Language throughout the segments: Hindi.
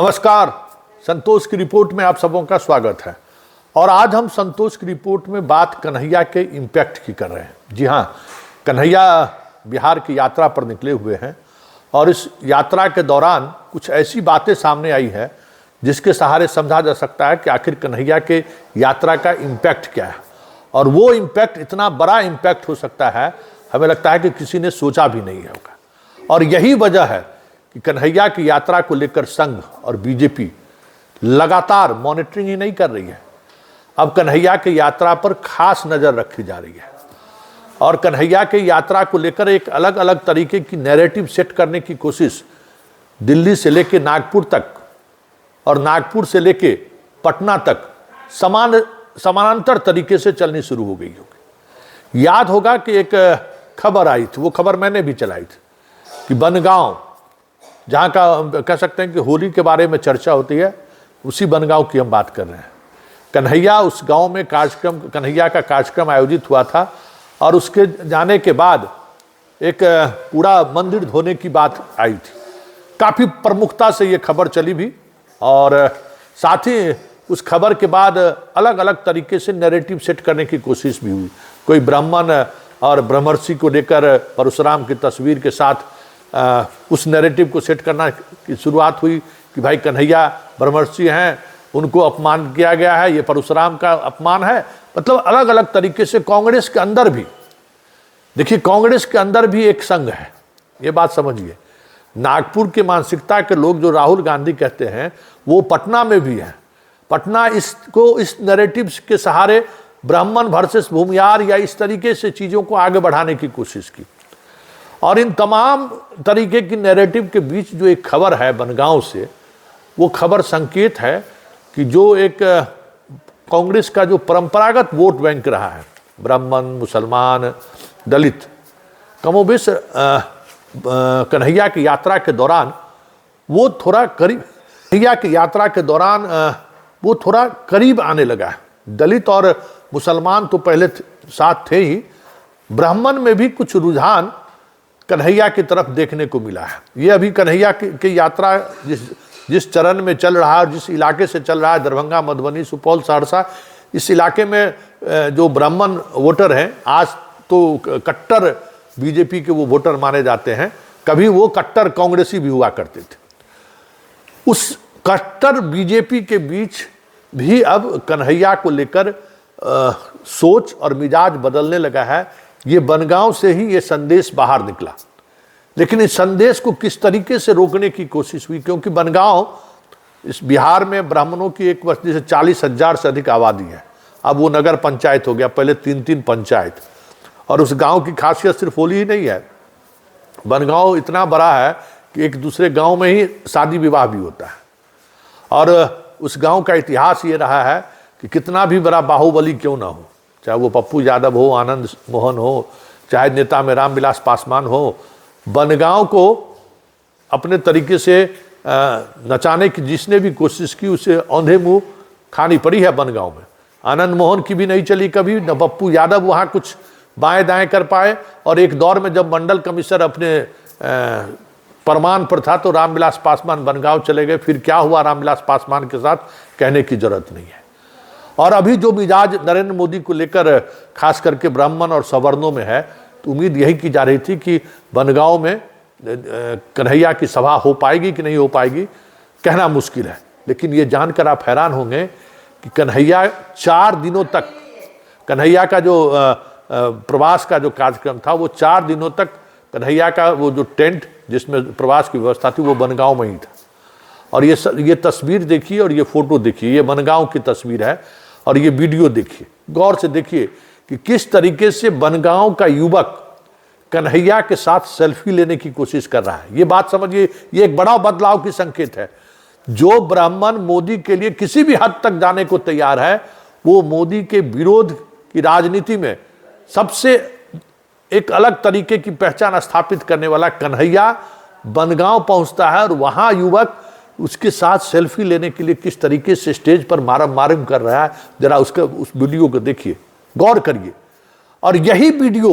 नमस्कार, संतोष की रिपोर्ट में आप सबों का स्वागत है। और आज हम संतोष की रिपोर्ट में बात कन्हैया के इम्पैक्ट की कर रहे हैं। जी हाँ, कन्हैया बिहार की यात्रा पर निकले हुए हैं और इस यात्रा के दौरान कुछ ऐसी बातें सामने आई है जिसके सहारे समझा जा सकता है कि आखिर कन्हैया के यात्रा का इम्पैक्ट क्या है। और वो इम्पैक्ट इतना बड़ा इम्पैक्ट हो सकता है, हमें लगता है कि किसी ने सोचा भी नहीं होगा। और यही वजह है कि कन्हैया की यात्रा को लेकर संघ और बीजेपी लगातार मॉनिटरिंग ही नहीं कर रही है। अब कन्हैया की यात्रा पर खास नज़र रखी जा रही है और कन्हैया की यात्रा को लेकर एक अलग अलग तरीके की नैरेटिव सेट करने की कोशिश दिल्ली से लेके नागपुर तक और नागपुर से लेके पटना तक समानांतर तरीके से चलनी शुरू हो गई होगी। याद होगा कि एक खबर आई थी, वो खबर मैंने भी चलाई थी कि बनगांव, जहाँ का कह सकते हैं कि होली के बारे में चर्चा होती है, उसी बनगांव की हम बात कर रहे हैं। कन्हैया उस गांव में कन्हैया का कार्यक्रम आयोजित हुआ था और उसके जाने के बाद एक पूरा मंदिर धोने की बात आई थी। काफ़ी प्रमुखता से ये खबर चली भी और साथ ही उस खबर के बाद अलग अलग तरीके से नैरेटिव सेट करने की कोशिश भी हुई। कोई ब्राह्मण और ब्रह्मर्षि को लेकर परशुराम की तस्वीर के साथ उस नैरेटिव को सेट करना की शुरुआत हुई कि भाई कन्हैया ब्रह्मर्षि हैं, उनको अपमान किया गया है, ये परशुराम का अपमान है। मतलब अलग अलग तरीके से कांग्रेस के अंदर भी, देखिए कांग्रेस के अंदर भी एक संघ है, ये बात समझिए। नागपुर की मानसिकता के लोग जो राहुल गांधी कहते हैं वो पटना में भी है। पटना इस नैरेटिव के सहारे ब्राह्मण वर्सेस भूमियार या इस तरीके से चीज़ों को आगे बढ़ाने की कोशिश की। और इन तमाम तरीके की नैरेटिव के बीच जो एक खबर है बनगांव से, वो खबर संकेत है कि जो एक कांग्रेस का जो परंपरागत वोट बैंक रहा है, ब्राह्मण, मुसलमान, दलित, कमोबेश कन्हैया की यात्रा के दौरान वो थोड़ा करीब आने लगा है। दलित और मुसलमान तो पहले साथ थे ही, ब्राह्मण में भी कुछ रुझान कन्हैया की तरफ देखने को मिला है। ये अभी कन्हैया की यात्रा जिस चरण में चल रहा है, जिस इलाके से चल रहा है, दरभंगा, मधुबनी, सुपौल, सहरसा, इस इलाके में जो ब्राह्मण वोटर हैं, आज तो कट्टर बीजेपी के वो वोटर माने जाते हैं, कभी वो कट्टर कांग्रेसी भी हुआ करते थे। उस कट्टर बीजेपी के बीच भी अब कन्हैया को लेकर सोच और मिजाज बदलने लगा है। ये बनगांव से ही ये संदेश बाहर निकला, लेकिन इस संदेश को किस तरीके से रोकने की कोशिश हुई, क्योंकि बनगांव इस बिहार में ब्राह्मणों की एक वस्ती से 40,000 से अधिक आबादी है। अब वो नगर पंचायत हो गया, पहले 3-3 पंचायत। और उस गांव की खासियत सिर्फ होली ही नहीं है, बनगांव इतना बड़ा है कि एक दूसरे गांव में ही शादी विवाह भी होता है। और उस गांव का इतिहास ये रहा है कि कितना भी बड़ा बाहुबली क्यों ना हो, चाहे वो पप्पू यादव हो, आनंद मोहन हो, चाहे नेता में रामविलास पासवान हो, बनगांव को अपने तरीके से नचाने की जिसने भी कोशिश की उसे औंधे मुंह खानी पड़ी है बनगांव में। आनंद मोहन की भी नहीं चली कभी, न पप्पू यादव वहाँ कुछ बाएं दाएं कर पाए। और एक दौर में जब मंडल कमिश्नर अपने प्रमाण पर था तो रामविलास पासवान बनगांव चले गए। फिर क्या हुआ रामविलास पासवान के साथ, कहने की जरूरत नहीं है। और अभी जो मिजाज नरेंद्र मोदी को लेकर खास करके ब्राह्मण और सवर्णों में है, तो उम्मीद यही की जा रही थी कि बनगांव में कन्हैया की सभा हो पाएगी कि नहीं हो पाएगी, कहना मुश्किल है। लेकिन ये जानकर आप हैरान होंगे कि कन्हैया 4 दिनों तक, कन्हैया का जो प्रवास का जो कार्यक्रम था वो 4 दिनों तक कन्हैया का वो जो टेंट जिसमें प्रवास की व्यवस्था थी वो बनगांव में ही था। और ये तस्वीर देखिए और ये फोटो देखिए, ये बनगांव की तस्वीर है और ये वीडियो देखिए, गौर से देखिए कि किस तरीके से बनगांव का युवक कन्हैया के साथ सेल्फी लेने की कोशिश कर रहा है। ये बात समझिए, ये एक बड़ा बदलाव की संकेत है। जो ब्राह्मण मोदी के लिए किसी भी हद तक जाने को तैयार है, वो मोदी के विरोध की राजनीति में सबसे एक अलग तरीके की पहचान स्थापित करने वाला कन्हैया बनगांव पहुंचता है और वहां युवक उसके साथ सेल्फी लेने के लिए किस तरीके से स्टेज पर मारम कर रहा है। जरा उस वीडियो को देखिए, गौर करिए। और यही वीडियो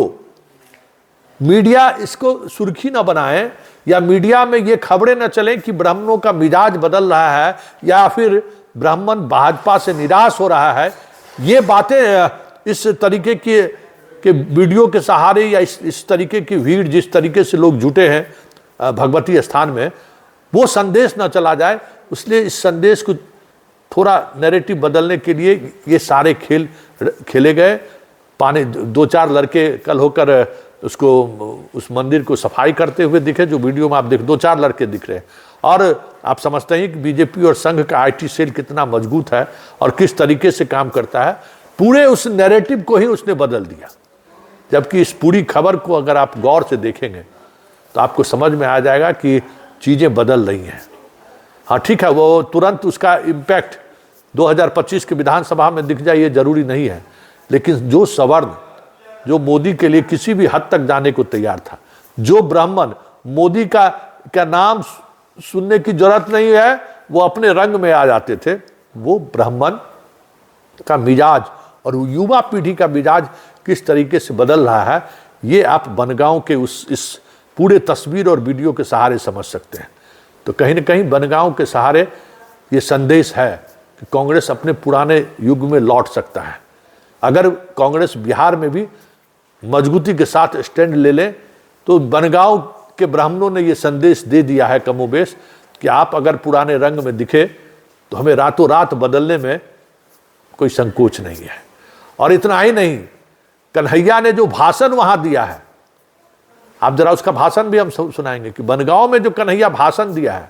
मीडिया इसको सुर्खी न बनाए या मीडिया में ये खबरें न चलें कि ब्राह्मणों का मिजाज बदल रहा है या फिर ब्राह्मण भाजपा से निराश हो रहा है। ये बातें इस तरीके के वीडियो के सहारे या इस तरीके की भीड़ जिस तरीके से लोग जुटे हैं भगवती स्थान में, वो संदेश न चला जाए, इसलिए इस संदेश को थोड़ा नैरेटिव बदलने के लिए ये सारे खेल खेले गए। पानी 2-4 लड़के कल होकर उसको उस मंदिर को सफाई करते हुए दिखे, जो वीडियो में आप देख 2-4 लड़के दिख रहे हैं। और आप समझते हैं कि बीजेपी और संघ का आईटी सेल कितना मजबूत है और किस तरीके से काम करता है। पूरे उस नैरेटिव को ही उसने बदल दिया, जबकि इस पूरी खबर को अगर आप गौर से देखेंगे तो आपको समझ में आ जाएगा कि चीज़ें बदल रही हैं। हाँ ठीक है, वो तुरंत उसका इम्पैक्ट 2025 के विधानसभा में दिख जाए ये जरूरी नहीं है, लेकिन जो सवर्ण जो मोदी के लिए किसी भी हद तक जाने को तैयार था, जो ब्राह्मण मोदी का नाम सुनने की जरूरत नहीं है वो अपने रंग में आ जाते थे, वो ब्राह्मण का मिजाज और युवा पीढ़ी का मिजाज किस तरीके से बदल रहा है, ये आप बनगांव के इस पूरे तस्वीर और वीडियो के सहारे समझ सकते हैं। तो कहीं ना कहीं बनगांव के सहारे ये संदेश है कि कांग्रेस अपने पुराने युग में लौट सकता है। अगर कांग्रेस बिहार में भी मजबूती के साथ स्टैंड ले ले तो बनगांव के ब्राह्मणों ने ये संदेश दे दिया है कमोबेश कि आप अगर पुराने रंग में दिखे तो हमें रातों रात बदलने में कोई संकोच नहीं है। और इतना ही नहीं, कन्हैया ने जो भाषण वहां दिया है, आप जरा उसका भाषण भी हम सुनाएंगे कि बनगांव में जो कन्हैया भाषण दिया है,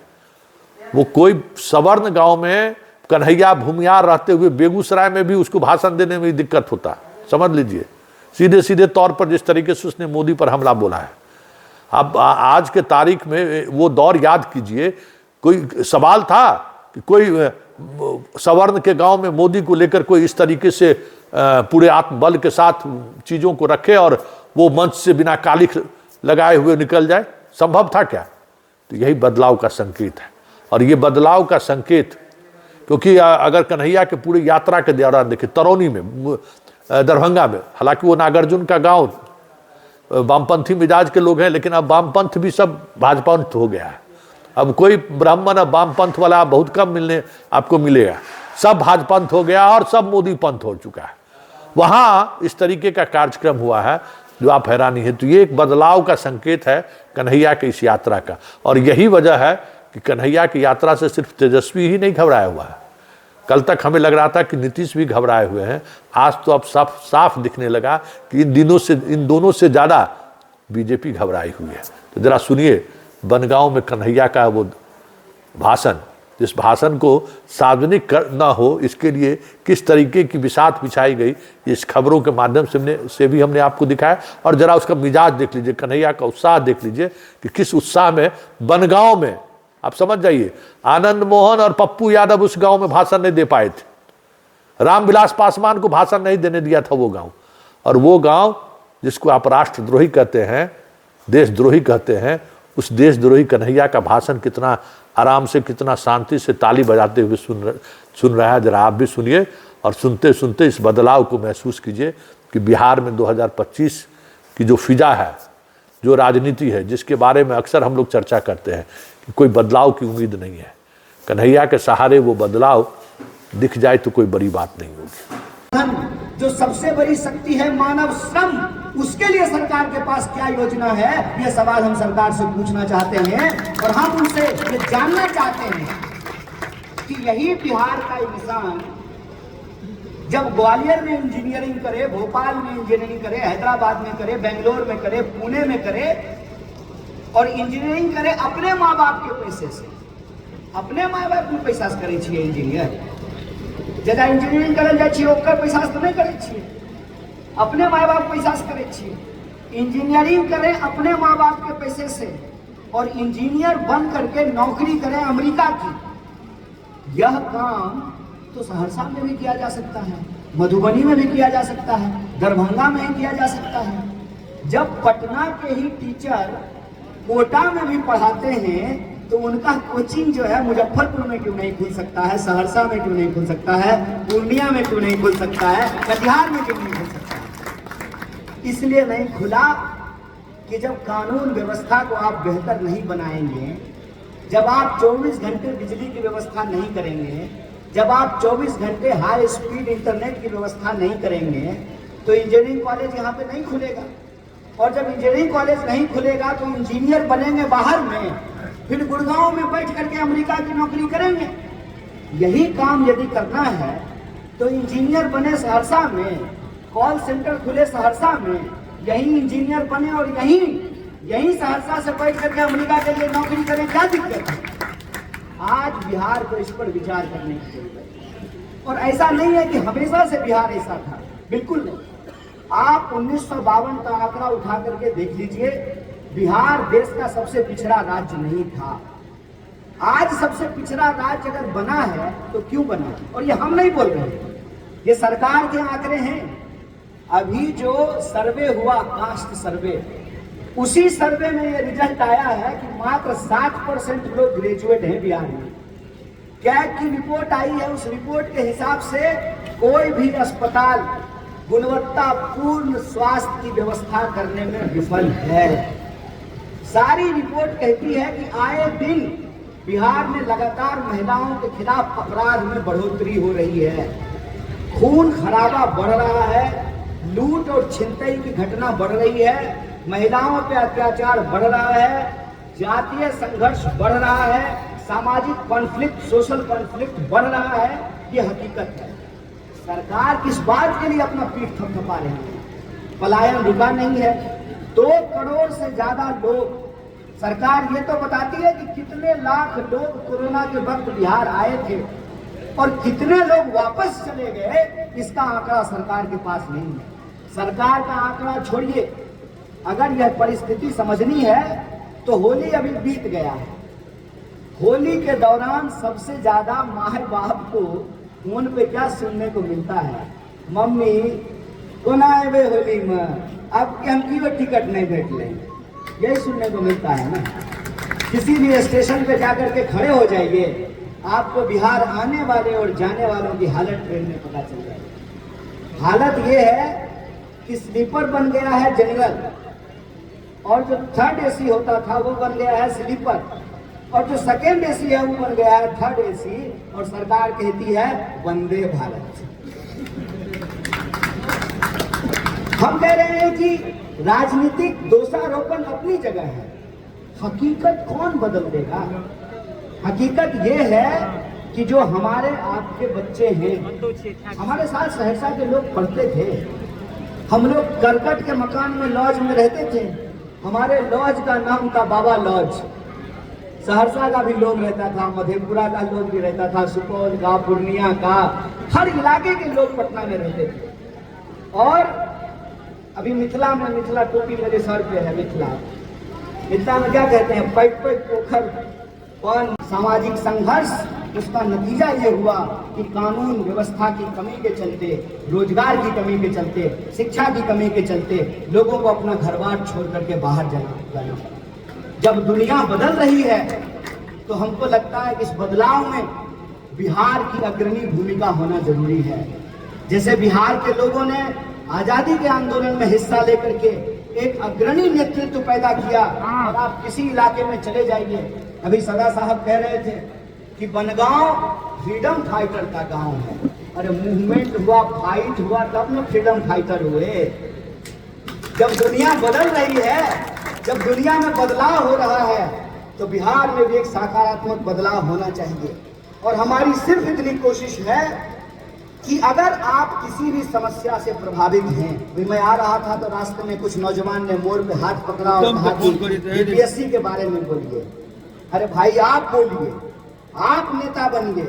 वो कोई सवर्ण गांव में कन्हैया भूमियार रहते हुए बेगूसराय में भी उसको भाषण देने में दिक्कत होता है। समझ लीजिए, सीधे सीधे तौर पर जिस तरीके से उसने मोदी पर हमला बोला है। अब आज के तारीख में वो दौर याद कीजिए, कोई सवाल था कि कोई सवर्ण के गांव में मोदी को लेकर कोई इस तरीके से पूरे आत्मबल के साथ चीज़ों को रखे और वो मंच से बिना कालिख लगाए हुए निकल जाए? संभव था क्या? तो यही बदलाव का संकेत है। और ये बदलाव का संकेत, क्योंकि अगर कन्हैया के पूरी यात्रा के दौरान देखें, तरौनी में, दरभंगा में, हालांकि वो नागार्जुन का गांव वामपंथी मिजाज के लोग हैं, लेकिन अब वामपंथ भी सब भाजपंथ हो गया है। अब कोई ब्राह्मण अब वामपंथ वाला बहुत कम आपको मिलेगा, सब भाजपंथ हो गया और सब मोदी पंथ हो चुका है। वहाँ इस तरीके का कार्यक्रम हुआ है जो आप हैरानी है। तो ये एक बदलाव का संकेत है कन्हैया की इस यात्रा का, और यही वजह है कि कन्हैया की यात्रा से सिर्फ तेजस्वी ही नहीं घबराया हुआ है। कल तक हमें लग रहा था कि नीतीश भी घबराए हुए हैं, आज तो अब साफ दिखने लगा कि इन दोनों से ज़्यादा बीजेपी घबराई हुई है। तो जरा सुनिए बनगांव में कन्हैया का वो भाषण, जिस भाषण को सार्वजनिक न हो इसके लिए किस तरीके की बिसात बिछाई गई, इस खबरों के माध्यम से भी हमने आपको दिखाया। और जरा उसका मिजाज देख लीजिए, कन्हैया का उत्साह देख लीजिए कि किस उत्साह में बनगांव में, आप समझ जाइए, आनंद मोहन और पप्पू यादव उस गांव में भाषण नहीं दे पाए थे, रामविलास पासवान को भाषण नहीं देने दिया था वो गांव। और वो गांव जिसको आप राष्ट्रद्रोही कहते हैं, देशद्रोही कहते हैं, उस देशद्रोही कन्हैया का भाषण कितना आराम से, कितना शांति से ताली बजाते हुए सुन रहा है। जरा आप भी सुनिए और सुनते सुनते इस बदलाव को महसूस कीजिए कि बिहार में 2025 की जो फिजा है, जो राजनीति है, जिसके बारे में अक्सर हम लोग चर्चा करते हैं कि कोई बदलाव की उम्मीद नहीं है, कन्हैया के सहारे वो बदलाव दिख जाए तो कोई बड़ी बात नहीं होगी। जो सबसे बड़ी शक्ति है मानव श्रम, उसके लिए सरकार के पास क्या योजना है, ये सवाल हम सरकार से पूछना चाहते हैं। और हम उनसे ये जानना चाहते हैं कि यही बिहार का इंसान जब ग्वालियर में इंजीनियरिंग करे, भोपाल में इंजीनियरिंग करे, हैदराबाद में करे, बेंगलोर में करे, पुणे में करे, और इंजीनियरिंग करे अपने माँ बाप के पैसे से, अपने माँ बाप के पैसा से करे छिए इंजीनियर, जदा इंजीनियरिंग करल जाए छिए ओकर पैसा से तो नहीं करे छिए, अपने माँ बाप पैसा से करे छिए। इंजीनियरिंग करें अपने माँ बाप के पैसे से और इंजीनियर बन करके नौकरी करें अमेरिका की। यह काम तो सहरसा में भी किया जा सकता है, मधुबनी में भी किया जा सकता है, दरभंगा में ही किया जा सकता है। जब पटना के ही टीचर कोटा में भी पढ़ाते हैं तो उनका कोचिंग जो है मुजफ्फरपुर में क्यों नहीं खुल सकता है, सहरसा में क्यों नहीं खुल सकता है, पूर्णिया में क्यों नहीं खुल सकता है, कटिहार में क्यों नहीं खुल सकता है? इसलिए नहीं खुला कि जब कानून व्यवस्था को आप बेहतर नहीं बनाएंगे, जब आप 24 घंटे बिजली की व्यवस्था नहीं करेंगे, जब आप 24 घंटे हाई स्पीड इंटरनेट की व्यवस्था नहीं करेंगे, तो इंजीनियरिंग कॉलेज यहाँ पे नहीं खुलेगा। और जब इंजीनियरिंग कॉलेज नहीं खुलेगा तो इंजीनियर बनेंगे बाहर में, फिर गुड़गांव में बैठ करके अमेरिका की नौकरी करेंगे। यही काम यदि करना है तो इंजीनियर बने सहरसा में, कॉल सेंटर खुले सहरसा में, यही इंजीनियर बने और यही सहरसा से बैठ करके अमेरिका के लिए नौकरी करें, क्या दिक्कत है? आज बिहार को इस पर विचार करने की जरूरत है। और ऐसा नहीं है कि हमेशा से बिहार ऐसा था, बिल्कुल नहीं। आप 1952 का आंकड़ा उठा करके देख लीजिए, बिहार देश का सबसे पिछड़ा राज्य नहीं था। आज सबसे पिछड़ा राज्य अगर बना है तो क्यों बना? और ये हम नहीं बोल रहे, ये सरकार के आंकड़े हैं। अभी जो सर्वे हुआ, कास्ट सर्वे, उसी सर्वे में ये रिजल्ट आया है कि मात्र 60% लोग ग्रेजुएट हैं बिहार में। कैग की रिपोर्ट आई है, उस रिपोर्ट के हिसाब से कोई भी अस्पताल गुणवत्तापूर्ण स्वास्थ्य की व्यवस्था करने में विफल है। सारी रिपोर्ट कहती है कि आए दिन बिहार में लगातार महिलाओं के खिलाफ अपराध में बढ़ोतरी हो रही है, खून खराबा बढ़ रहा है, लूट और छिनतई की घटना बढ़ रही है, महिलाओं पे अत्याचार बढ़ रहा है, जातीय संघर्ष बढ़ रहा है, सामाजिक कॉन्फ्लिक्ट, सोशल कॉन्फ्लिक्ट बढ़ रहा है। ये हकीकत है। सरकार किस बात के लिए अपना पीठ थपथपा रही है? पलायन रुका नहीं है। 2 करोड़ से ज्यादा लोग, सरकार ये तो बताती है कि कितने लाख लोग कोरोना के वक्त बिहार आए थे और कितने लोग वापस चले गए, इसका आंकड़ा सरकार के पास नहीं है। सरकार का आंकड़ा छोड़िए, अगर यह परिस्थिति समझनी है तो होली अभी बीत गया है। होली के दौरान सबसे ज्यादा माँ बाप को फोन पे क्या सुनने को मिलता है? मम्मी कोना आए होली में, अब के हम क्यों टिकट नहीं भेज लेंगे, यही सुनने को मिलता है ना। किसी भी स्टेशन पे जाकर के खड़े हो जाइए, आपको बिहार आने वाले और जाने वालों की हालत ट्रेन में पता चल जाएगी। हालत ये है कि स्लीपर बन गया है जनरल, और जो 3rd AC होता था वो बन गया है स्लीपर, और जो 2nd AC है वो बन गया है 3rd AC, और सरकार कहती है वंदे भारत। हम कह रहे हैं कि राजनीतिक दोषारोपण अपनी जगह है, हकीकत कौन बदल देगा? हकीकत ये है कि जो हमारे आपके बच्चे हैं, हमारे साथ सहरसा के लोग पढ़ते थे, हम लोग करकट के मकान में लॉज में रहते थे, हमारे लॉज का नाम था बाबा लॉज। सहरसा का भी लोग रहता था, मधेपुरा का लोग भी रहता था, सुपौल का, पूर्णिया का, हर इलाके के लोग पटना में रहते थे। और अभी मिथिला में, मिथिला टोपी मेरे सर पे है, मिथिला में क्या कहते हैं? पैक पैक पोखर पर सामाजिक संघर्ष। उसका नतीजा ये हुआ कि कानून व्यवस्था की कमी के चलते, रोजगार की कमी के चलते, शिक्षा की कमी के चलते लोगों को अपना घर बार छोड़ करके बाहर जाना। जब दुनिया बदल रही है तो हमको लगता है कि इस बदलाव में बिहार की अग्रणी भूमिका होना जरूरी है। जैसे बिहार के लोगों ने आजादी के आंदोलन में हिस्सा लेकर के एक अग्रणी नेतृत्व पैदा किया, और आप किसी इलाके में चले जाइए, अभी सदा साहब कह रहे थे कि बनगांव फ्रीडम फाइटर का गांव है। अरे मूवमेंट हुआ, फाइट हुआ, तब ना फ्रीडम फाइटर हुए। जब दुनिया बदल रही है, जब दुनिया में बदलाव हो रहा है, तो बिहार में भी एक सकारात्मक बदलाव होना चाहिए। और हमारी सिर्फ इतनी कोशिश है कि अगर आप किसी भी समस्या से प्रभावित हैं, भी मैं आ रहा था तो रास्ते में कुछ नौजवान ने मोड़ पे हाथ पकड़ा और कहा कि यूपीएससी के बारे में बोलिए। अरे भाई आप बोलिए, आप नेता बनिए,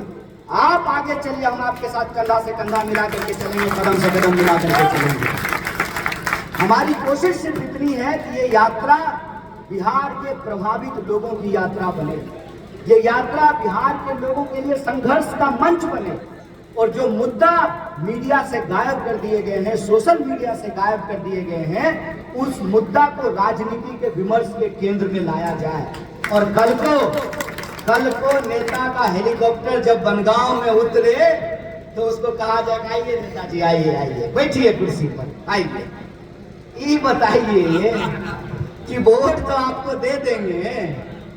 आप आगे चलिए, हम आपके साथ कंधा से कंधा मिला करके चलेंगे, कदम से कदम मिला करके चलेंगे। हमारी कोशिश सिर्फ इतनी है कि ये यात्रा बिहार के प्रभावित लोगों की यात्रा बने, ये यात्रा बिहार के लोगों के लिए संघर्ष का मंच बने, और जो मुद्दा मीडिया से गायब कर दिए गए हैं, सोशल मीडिया से गायब कर दिए गए हैं, उस मुद्दा को राजनीति के विमर्श के केंद्र में लाया जाए। और कल को नेता का हेलीकॉप्टर जब बनगांव में उतरे तो उसको कहा जाएगा, आइए नेताजी, आइए आइए, बैठिए कुर्सी पर, आइए। ये बताइए कि वोट तो आपको दे देंगे,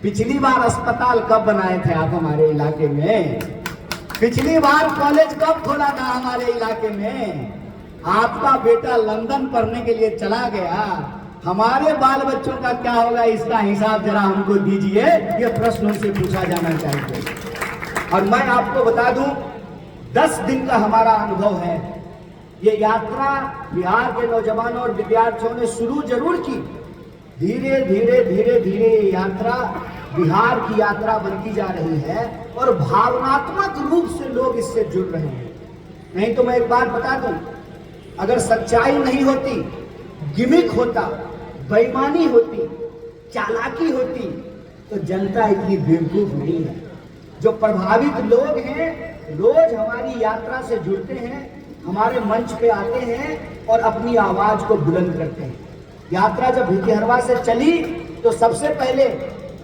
पिछली बार अस्पताल कब बनाए थे आप हमारे इलाके में, पिछली बार कॉलेज कब खोला था हमारे इलाके में, आपका बेटा लंदन पढ़ने के लिए चला गया, हमारे बाल बच्चों का क्या होगा, इसका हिसाब जरा हमको दीजिए, ये प्रश्न उनसे पूछा जाना चाहिए। और मैं आपको बता दूं, 10 दिन का हमारा अनुभव है। ये यात्रा बिहार के नौजवानों और विद्यार्थियों ने शुरू जरूर की, धीरे धीरे धीरे धीरे ये यात्रा बिहार की यात्रा बनती जा रही है और भावनात्मक रूप से लोग इससे जुड़ रहे हैं। नहीं तो मैं एक बात बता दूं, अगर सच्चाई नहीं होती, गिमिक होता, बेईमानी होती, चालाकी होती, तो जनता इतनी बेवकूफ नहीं है। जो प्रभावित लोग हैं रोज हमारी यात्रा से जुड़ते हैं, हमारे मंच पे आते हैं और अपनी आवाज को बुलंद करते हैं। यात्रा जब भितिहरवा से चली तो सबसे पहले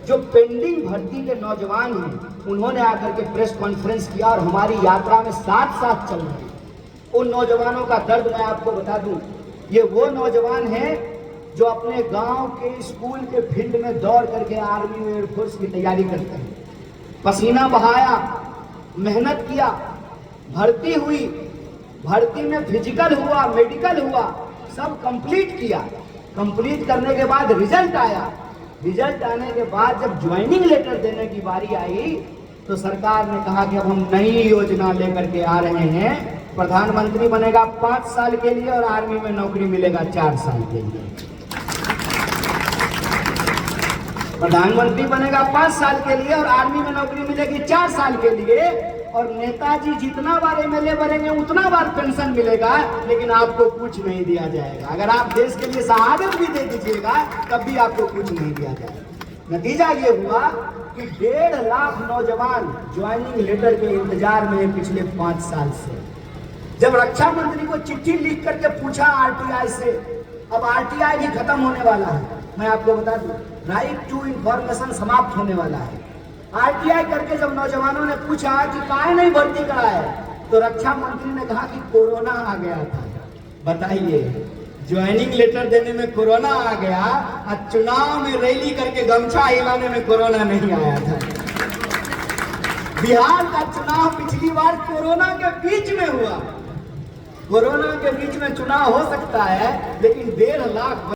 जो पेंडिंग भर्ती के नौजवान हैं उन्होंने आकर के प्रेस कॉन्फ्रेंस किया और हमारी यात्रा में साथ साथ चल रहे हैं। उन नौजवानों का दर्द मैं आपको बता दूं, ये वो नौजवान हैं जो अपने गांव के स्कूल के फील्ड में दौड़ करके आर्मी एयरफोर्स की तैयारी करते हैं, पसीना बहाया, मेहनत किया, भर्ती हुई, भर्ती में फिजिकल हुआ, मेडिकल हुआ, सब कंप्लीट किया। कंप्लीट करने के बाद रिजल्ट आया, रिजल्ट आने के बाद जब ज्वाइनिंग लेटर देने की बारी आई तो सरकार ने कहा कि अब हम नई योजना लेकर के आ रहे हैं, प्रधानमंत्री बनेगा 5 साल के लिए और आर्मी में नौकरी मिलेगा 4 साल के लिए। प्रधानमंत्री बनेगा 5 साल के लिए और आर्मी में नौकरी मिलेगी 4 साल के लिए, और नेताजी जितना बार एमएलए बनेंगे उतना बार पेंशन मिलेगा, लेकिन आपको कुछ नहीं दिया जाएगा। अगर आप देश के लिए शहादत भी दे दीजिएगा तब भी आपको कुछ नहीं दिया जाएगा। नतीजा ये हुआ कि 1.5 लाख नौजवान ज्वाइनिंग लेटर के इंतजार में पिछले 5 साल से। जब रक्षा मंत्री को चिट्ठी लिख करके पूछा आरटीआई से, अब आरटीआई भी खत्म होने वाला है, मैं आपको बता दूं, राइट टू इंफॉर्मेशन समाप्त होने वाला है। आरटीआई करके जब नौजवानों ने पूछा कि काहे नहीं भर्ती कराए, तो रक्षा मंत्री ने कहा कि कोरोना आ गया था। बताइए, ज्वाइनिंग लेटर देने में कोरोना आ गया और चुनाव में रैली करके गमछा हिलाने में कोरोना नहीं आया था। बिहार का चुनाव पिछली बार कोरोना के बीच में हुआ। कोरोना के बीच में चुनाव हो सकता है, लेकिन 1.5 लाख